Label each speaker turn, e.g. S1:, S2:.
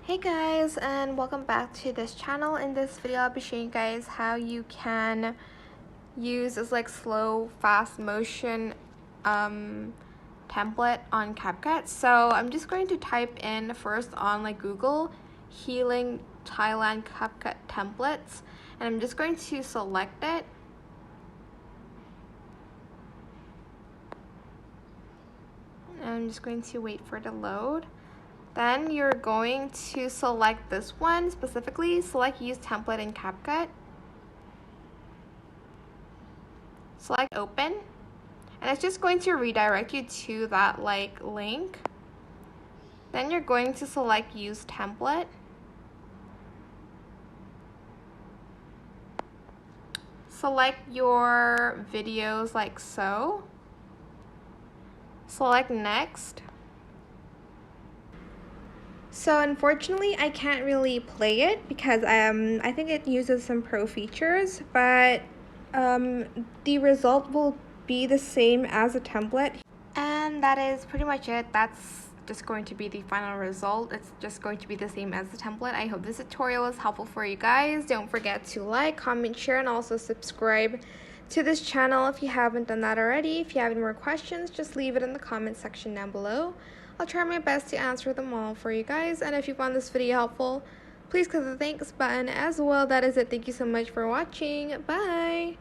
S1: Hey guys, and welcome back to this channel. In this video I'll be showing you guys how you can use this slow fast motion template on Capcut. So I'm just going to type in first on Google healing Thailand Capcut templates, and I'm just going to select it. And I'm just going to wait for it to load. Then you're going to select this one specifically, select use template in Capcut. Select open, and it's just going to redirect you to that link. Then you're going to select use template. Select your videos like so. Select next. So unfortunately I can't really play it because I think it uses some pro features, but the result will be the same as a template. And that is pretty much it. That's just going to be the final result. It's just going to be the same as the template. I hope this tutorial was helpful for you guys. Don't forget to like, comment, share, and also subscribe to this channel if you haven't done that already. If you have any more questions, just leave it in the comment section down below. I'll try my best to answer them all for you guys. And if you found this video helpful, please click the thanks button as well. That is it. Thank you so much for watching. Bye!